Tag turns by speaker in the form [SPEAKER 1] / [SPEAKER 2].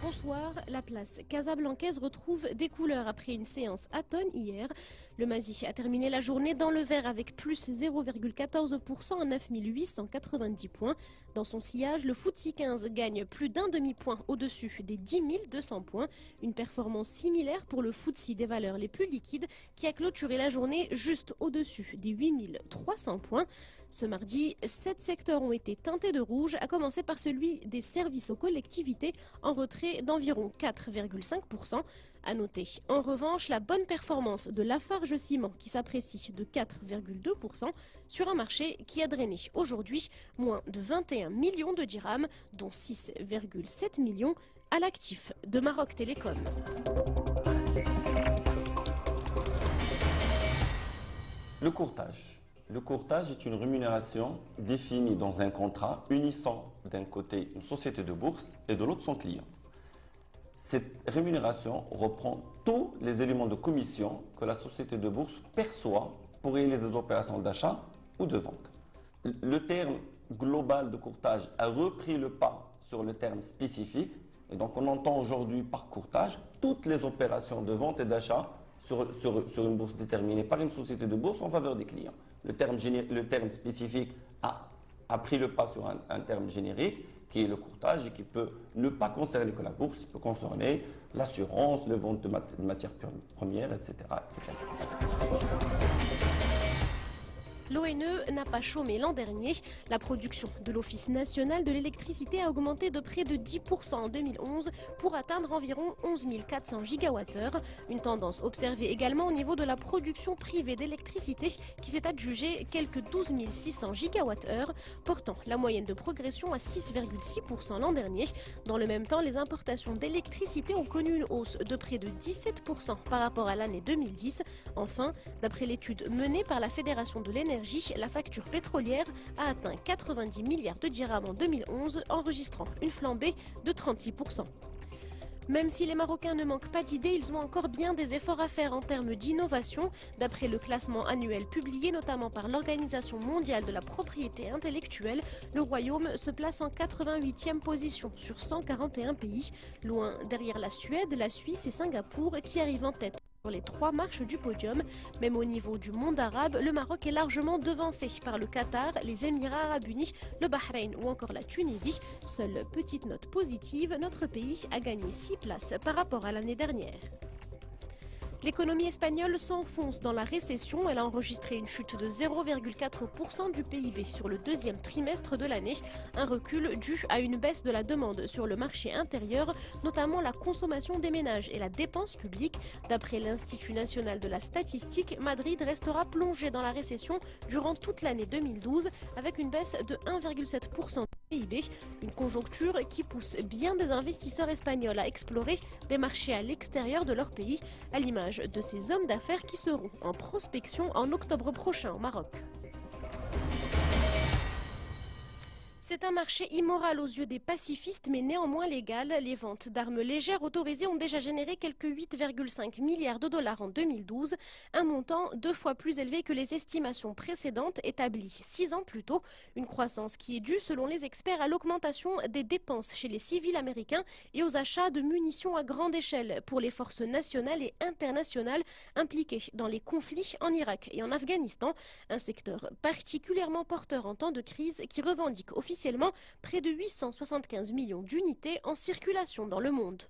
[SPEAKER 1] Bonsoir, la place casablancaise retrouve des couleurs après une séance atone hier. Le Mazi a terminé la journée dans le vert avec plus 0,14% à 9890 points. Dans son sillage, le FTSE 15 gagne plus d'un demi-point au-dessus des 10 200 points. Une performance similaire pour le FTSE des valeurs les plus liquides qui a clôturé la journée juste au-dessus des 8300 points. Ce mardi, 7 secteurs ont été teintés de rouge, à commencer par celui des services aux collectivités en retrait d'environ 4,5%. À noter en revanche la bonne performance de Lafarge Ciment qui s'apprécie de 4,2% sur un marché qui a drainé aujourd'hui moins de 21 millions de dirhams, dont 6,7 millions à l'actif de Maroc Télécom.
[SPEAKER 2] Le courtage. Le courtage est une rémunération définie dans un contrat unissant d'un côté une société de bourse et de l'autre son client. Cette rémunération reprend tous les éléments de commission que la société de bourse perçoit pour réaliser des opérations d'achat ou de vente. Le terme global de courtage a repris le pas sur le terme spécifique et donc on entend aujourd'hui par courtage toutes les opérations de vente et d'achat sur une bourse déterminée par une société de bourse en faveur des clients. Le terme spécifique a pris le pas sur un terme générique qui est le courtage et qui peut ne pas concerner que la bourse, il peut concerner l'assurance, le vente de matières premières, etc. etc.
[SPEAKER 1] L'ONE n'a pas chômé l'an dernier. La production de l'Office national de l'électricité a augmenté de près de 10% en 2011 pour atteindre environ 11 400 gigawattheures. Une tendance observée également au niveau de la production privée d'électricité qui s'est adjugée quelques 12 600 gigawattheures, portant la moyenne de progression à 6,6% l'an dernier. Dans le même temps, les importations d'électricité ont connu une hausse de près de 17% par rapport à l'année 2010. Enfin, d'après l'étude menée par la Fédération de l'énergie, la facture pétrolière a atteint 90 milliards de dirhams en 2011, enregistrant une flambée de 36%. Même si les Marocains ne manquent pas d'idées, ils ont encore bien des efforts à faire en termes d'innovation. D'après le classement annuel publié notamment par l'Organisation mondiale de la propriété intellectuelle, le Royaume se place en 88e position sur 141 pays, loin derrière la Suède, la Suisse et Singapour qui arrivent en tête sur les 3 marches du podium. Même au niveau du monde arabe, le Maroc est largement devancé par le Qatar, les Émirats arabes unis, le Bahreïn ou encore la Tunisie. Seule petite note positive, notre pays a gagné 6 places par rapport à l'année dernière. L'économie espagnole s'enfonce dans la récession. Elle a enregistré une chute de 0,4% du PIB sur le deuxième trimestre de l'année. Un recul dû à une baisse de la demande sur le marché intérieur, notamment la consommation des ménages et la dépense publique. D'après l'Institut national de la statistique, Madrid restera plongé dans la récession durant toute l'année 2012 avec une baisse de 1,7% PIB, une conjoncture qui pousse bien des investisseurs espagnols à explorer des marchés à l'extérieur de leur pays, à l'image de ces hommes d'affaires qui seront en prospection en octobre prochain au Maroc. C'est un marché immoral aux yeux des pacifistes, mais néanmoins légal. Les ventes d'armes légères autorisées ont déjà généré quelques 8,5 milliards de dollars en 2012, un montant 2 fois plus élevé que les estimations précédentes établies 6 ans plus tôt. Une croissance qui est due, selon les experts, à l'augmentation des dépenses chez les civils américains et aux achats de munitions à grande échelle pour les forces nationales et internationales impliquées dans les conflits en Irak et en Afghanistan. Un secteur particulièrement porteur en temps de crise qui revendique officiellement près de 875 millions d'unités en circulation dans le monde.